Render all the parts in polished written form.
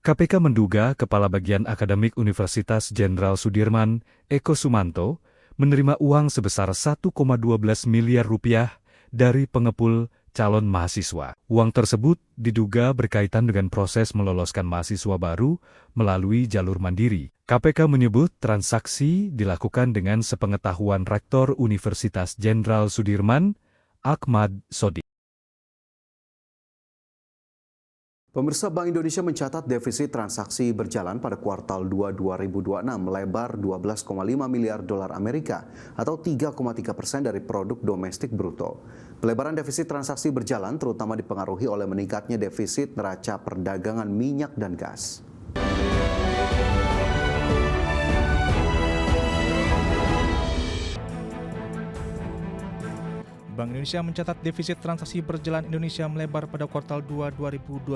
KPK menduga Kepala Bagian Akademik Universitas Jenderal Sudirman, Eko Sumanto, menerima uang sebesar 1,12 miliar rupiah dari pengepul calon mahasiswa. Uang tersebut diduga berkaitan dengan proses meloloskan mahasiswa baru melalui jalur mandiri. KPK menyebut transaksi dilakukan dengan sepengetahuan Rektor Universitas Jenderal Sudirman, Ahmad Sodik. Pemirsa, Bank Indonesia mencatat defisit transaksi berjalan pada kuartal 2 2026 melebar 12,5 miliar dolar Amerika atau 3,3% dari produk domestik bruto. Pelebaran defisit transaksi berjalan terutama dipengaruhi oleh meningkatnya defisit neraca perdagangan minyak dan gas. Bank Indonesia mencatat defisit transaksi berjalan Indonesia melebar pada kuartal 2 2026.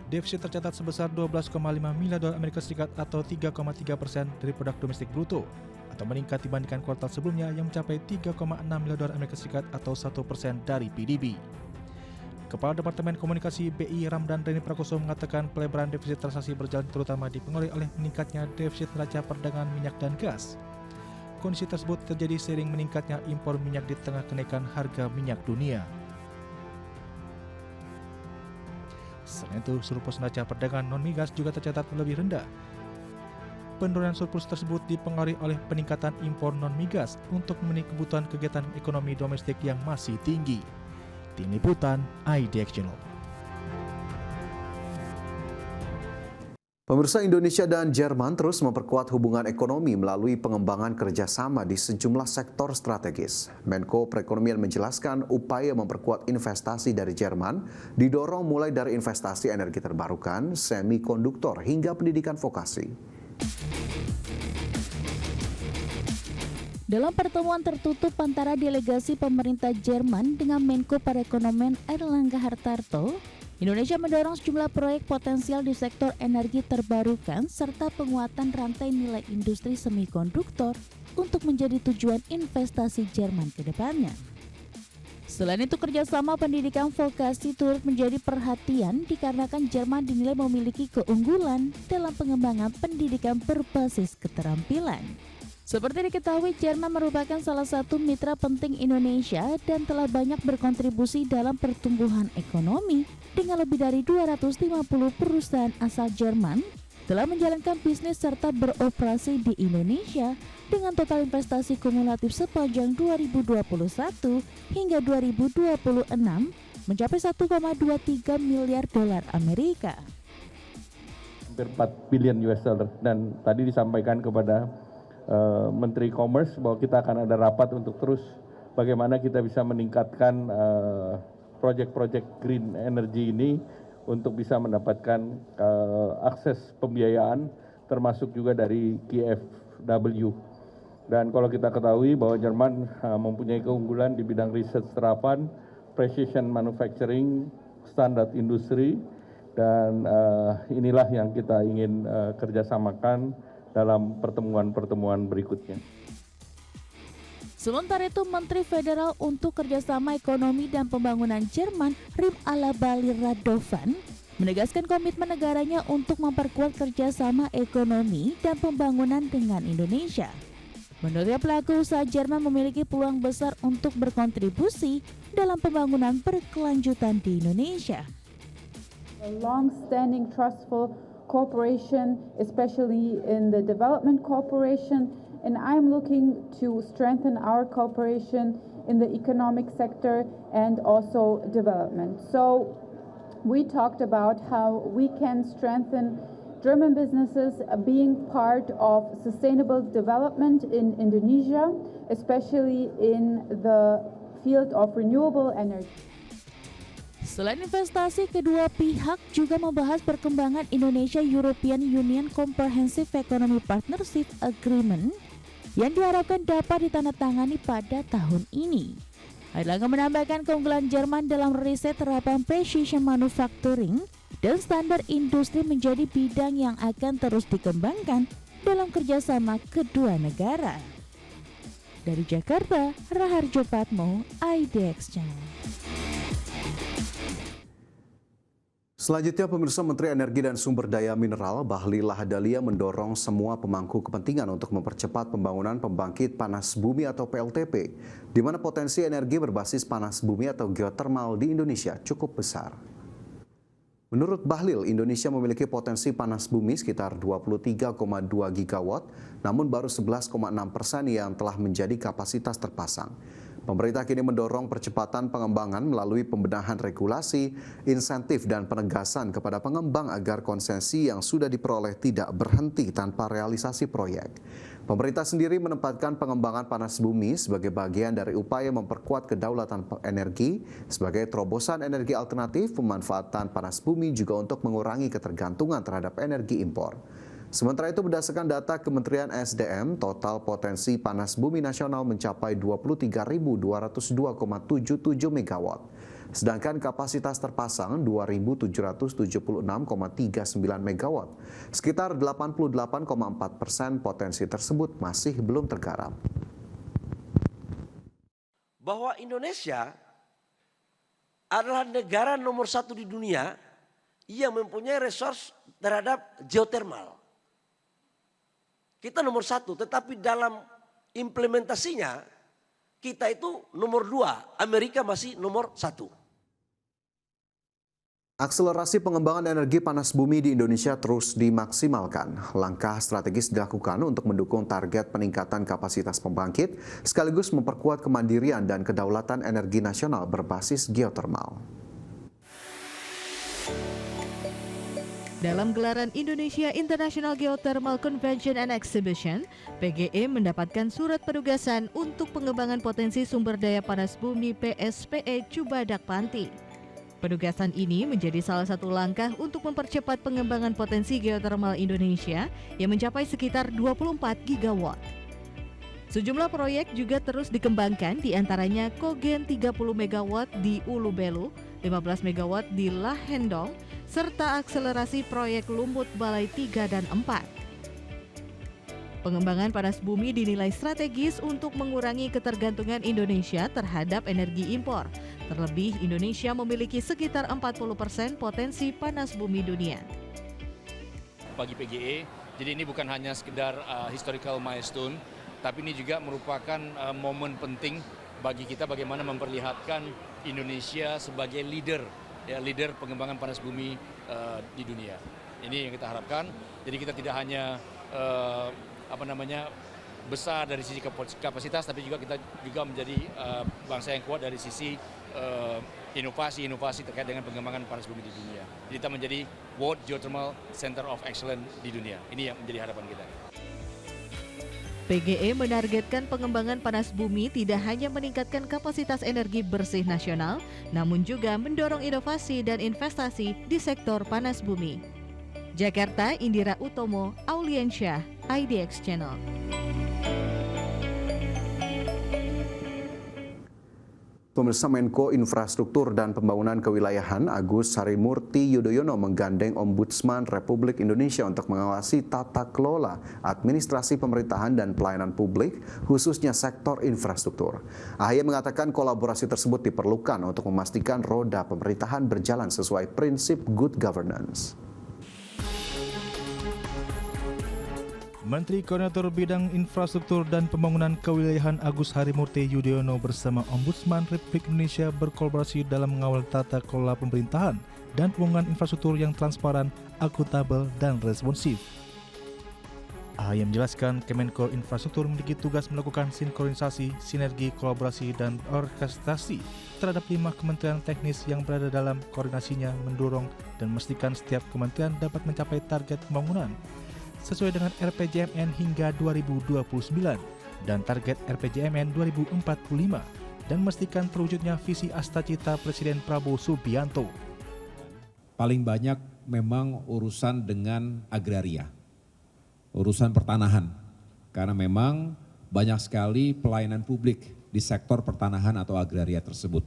Defisit tercatat sebesar 12,5 miliar dolar Amerika Serikat atau 3,3% dari produk domestik bruto, atau meningkat dibandingkan kuartal sebelumnya yang mencapai 3,6 miliar dolar Amerika Serikat atau 1% dari PDB. Kepala Departemen Komunikasi BI Ramdan Reni Prakoso mengatakan pelebaran defisit transaksi berjalan terutama dipengaruhi oleh meningkatnya defisit neraca perdagangan minyak dan gas. Kondisi tersebut terjadi seiring meningkatnya impor minyak di tengah kenaikan harga minyak dunia. Selain itu, surplus neraca perdagangan non-migas juga tercatat lebih rendah. Penurunan surplus tersebut dipengaruhi oleh peningkatan impor non-migas untuk memenuhi kebutuhan kegiatan ekonomi domestik yang masih tinggi. Tim Liputan IDX Channel. Pemirsa, Indonesia dan Jerman terus memperkuat hubungan ekonomi melalui pengembangan kerjasama di sejumlah sektor strategis. Menko Perekonomian menjelaskan upaya memperkuat investasi dari Jerman didorong mulai dari investasi energi terbarukan, semikonduktor hingga pendidikan vokasi. Dalam pertemuan tertutup antara delegasi pemerintah Jerman dengan Menko Perekonomian Airlangga Hartarto, Indonesia mendorong sejumlah proyek potensial di sektor energi terbarukan serta penguatan rantai nilai industri semikonduktor untuk menjadi tujuan investasi Jerman ke depannya. Selain itu, kerjasama pendidikan vokasi turut menjadi perhatian dikarenakan Jerman dinilai memiliki keunggulan dalam pengembangan pendidikan berbasis keterampilan. Seperti diketahui, Jerman merupakan salah satu mitra penting Indonesia dan telah banyak berkontribusi dalam pertumbuhan ekonomi dengan lebih dari 250 perusahaan asal Jerman telah menjalankan bisnis serta beroperasi di Indonesia dengan total investasi kumulatif sepanjang 2021 hingga 2026 mencapai 1,23 miliar dolar Amerika. Hampir 4 billion US dollar, dan tadi disampaikan kepada Menteri Commerce bahwa kita akan ada rapat untuk terus bagaimana kita bisa meningkatkan proyek-proyek green energy ini untuk bisa mendapatkan akses pembiayaan termasuk juga dari KfW. Dan kalau kita ketahui bahwa Jerman mempunyai keunggulan di bidang riset terapan, precision manufacturing, standar industri, dan inilah yang kita ingin kerjasamakan dalam pertemuan-pertemuan berikutnya. Sementara itu, Menteri Federal untuk Kerjasama Ekonomi dan Pembangunan Jerman, Rim Alabali Radovan, menegaskan komitmen negaranya untuk memperkuat kerjasama ekonomi dan pembangunan dengan Indonesia. Menurutnya, pelaku usaha Jerman memiliki peluang besar untuk berkontribusi dalam pembangunan berkelanjutan di Indonesia. A long-standing trustful cooperation, especially in the development cooperation, and I'm looking to strengthen our cooperation in the economic sector and also development. So we talked about how we can strengthen German businesses being part of sustainable development in Indonesia, especially in the field of renewable energy. Selain investasi, kedua pihak juga membahas perkembangan Indonesia-European Union Comprehensive Economic Partnership Agreement yang diharapkan dapat ditandatangani pada tahun ini. Airlangga menambahkan keunggulan Jerman dalam riset terapan precision manufacturing dan standar industri menjadi bidang yang akan terus dikembangkan dalam kerjasama kedua negara. Dari Jakarta, Raharjo Patmo, IDX Channel. Selanjutnya, pemirsa, Menteri Energi dan Sumber Daya Mineral Bahlil Lahadalia mendorong semua pemangku kepentingan untuk mempercepat pembangunan pembangkit panas bumi atau PLTP, di mana potensi energi berbasis panas bumi atau geotermal di Indonesia cukup besar. Menurut Bahlil, Indonesia memiliki potensi panas bumi sekitar 23,2 gigawatt, namun baru 11,6% yang telah menjadi kapasitas terpasang. Pemerintah kini mendorong percepatan pengembangan melalui pembenahan regulasi, insentif, dan penegasan kepada pengembang agar konsesi yang sudah diperoleh tidak berhenti tanpa realisasi proyek. Pemerintah sendiri menempatkan pengembangan panas bumi sebagai bagian dari upaya memperkuat kedaulatan energi sebagai terobosan energi alternatif. Pemanfaatan panas bumi juga untuk mengurangi ketergantungan terhadap energi impor. Sementara itu, berdasarkan data Kementerian SDM, total potensi panas bumi nasional mencapai 23.202,77 megawatt. Sedangkan kapasitas terpasang 2.776,39 megawatt. Sekitar 88,4% potensi tersebut masih belum tergarap. Bahwa Indonesia adalah negara nomor 1 di dunia yang mempunyai resource terhadap geotermal. Kita nomor 1, tetapi dalam implementasinya kita itu nomor 2, Amerika masih nomor 1. Akselerasi pengembangan energi panas bumi di Indonesia terus dimaksimalkan. Langkah strategis dilakukan untuk mendukung target peningkatan kapasitas pembangkit, sekaligus memperkuat kemandirian dan kedaulatan energi nasional berbasis geotermal. Dalam gelaran Indonesia International Geothermal Convention and Exhibition, PGE mendapatkan surat penugasan untuk pengembangan potensi sumber daya panas bumi PSPE Cubadak Panti. Penugasan ini menjadi salah satu langkah untuk mempercepat pengembangan potensi geotermal Indonesia yang mencapai sekitar 24 gigawatt. Sejumlah proyek juga terus dikembangkan, diantaranya Kogen 30 megawatt di Ulu Belu, 15 megawatt di Lahendong, serta akselerasi proyek Lumut Balai 3 dan 4. Pengembangan panas bumi dinilai strategis untuk mengurangi ketergantungan Indonesia terhadap energi impor. Terlebih, Indonesia memiliki sekitar 40% potensi panas bumi dunia. Bagi PGE, jadi ini bukan hanya sekedar historical milestone, tapi ini juga merupakan momen penting bagi kita bagaimana memperlihatkan Indonesia sebagai leader pengembangan panas bumi di dunia. Ini yang kita harapkan. Jadi kita tidak hanya besar dari sisi kapasitas, tapi juga kita juga menjadi bangsa yang kuat dari sisi inovasi terkait dengan pengembangan panas bumi di dunia. Jadi kita menjadi World Geothermal Center of Excellence di dunia. Ini yang menjadi harapan kita. PGE menargetkan pengembangan panas bumi tidak hanya meningkatkan kapasitas energi bersih nasional, namun juga mendorong inovasi dan investasi di sektor panas bumi. Jakarta, Indira Utomo, Auliensyah, IDX Channel. Pemirsa, Menko Infrastruktur dan Pembangunan Kewilayahan Agus Harimurti Yudhoyono menggandeng Ombudsman Republik Indonesia untuk mengawasi tata kelola administrasi pemerintahan dan pelayanan publik, khususnya sektor infrastruktur. AHY mengatakan kolaborasi tersebut diperlukan untuk memastikan roda pemerintahan berjalan sesuai prinsip good governance. Menteri Koordinator Bidang Infrastruktur dan Pembangunan Kewilayahan Agus Harimurti Yudhoyono bersama Ombudsman Republik Indonesia berkolaborasi dalam mengawal tata kelola pemerintahan dan pembangunan infrastruktur yang transparan, akuntabel, dan responsif. AHY menjelaskan Kemenko Infrastruktur memiliki tugas melakukan sinkronisasi, sinergi, kolaborasi, dan orkestrasi terhadap 5 kementerian teknis yang berada dalam koordinasinya, mendorong dan memastikan setiap kementerian dapat mencapai target pembangunan sesuai dengan RPJMN hingga 2029 dan target RPJMN 2045 dan memastikan terwujudnya visi Astacita Presiden Prabowo Subianto. Paling banyak memang urusan dengan agraria, urusan pertanahan, karena memang banyak sekali pelayanan publik di sektor pertanahan atau agraria tersebut,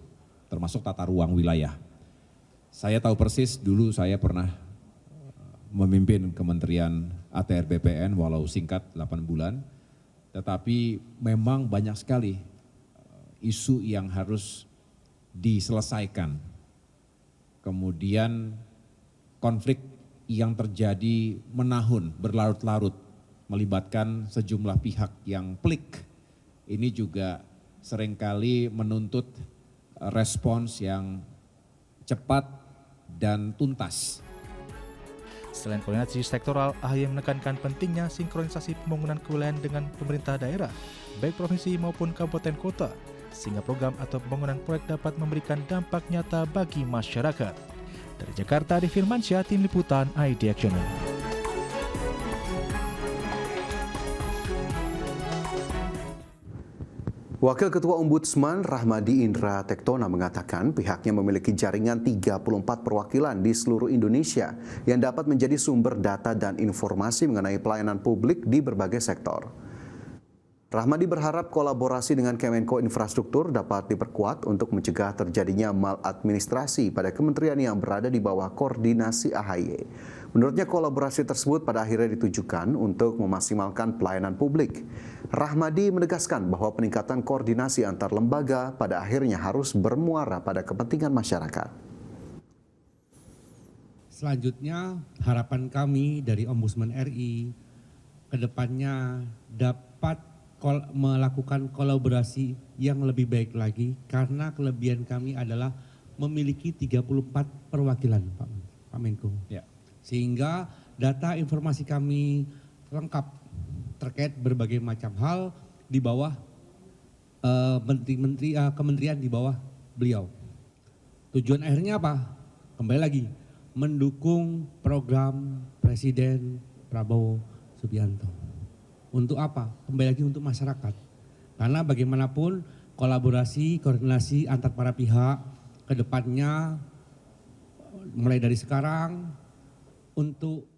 termasuk tata ruang wilayah. Saya tahu persis, dulu saya pernah memimpin Kementerian ATR BPN walau singkat 8 bulan, tetapi memang banyak sekali isu yang harus diselesaikan. Kemudian konflik yang terjadi menahun, berlarut-larut, melibatkan sejumlah pihak yang pelik. Ini juga seringkali menuntut respons yang cepat dan tuntas. Selain koordinasi sektoral, AHY menekankan pentingnya sinkronisasi pembangunan kewilayahan dengan pemerintah daerah, baik provinsi maupun kabupaten kota, sehingga program atau pembangunan proyek dapat memberikan dampak nyata bagi masyarakat. Dari Jakarta, Adi Firmansyah, Tim Liputan ID Action. Wakil Ketua Ombudsman Rahmadi Indra Tektona mengatakan pihaknya memiliki jaringan 34 perwakilan di seluruh Indonesia yang dapat menjadi sumber data dan informasi mengenai pelayanan publik di berbagai sektor. Rahmadi berharap kolaborasi dengan Kemenko Infrastruktur dapat diperkuat untuk mencegah terjadinya maladministrasi pada kementerian yang berada di bawah koordinasi AHY. Menurutnya kolaborasi tersebut pada akhirnya ditujukan untuk memaksimalkan pelayanan publik. Rahmadi menegaskan bahwa peningkatan koordinasi antar lembaga pada akhirnya harus bermuara pada kepentingan masyarakat. Selanjutnya, harapan kami dari Ombudsman RI ke depannya dapat melakukan kolaborasi yang lebih baik lagi karena kelebihan kami adalah memiliki 34 perwakilan Pak Menko. Ya. Sehingga data informasi kami lengkap terkait berbagai macam hal di bawah kementerian di bawah beliau. Tujuan akhirnya apa? Kembali lagi mendukung program Presiden Prabowo Subianto. Untuk apa? Kembali lagi untuk masyarakat. Karena bagaimanapun kolaborasi, koordinasi antar para pihak ke depannya mulai dari sekarang untuk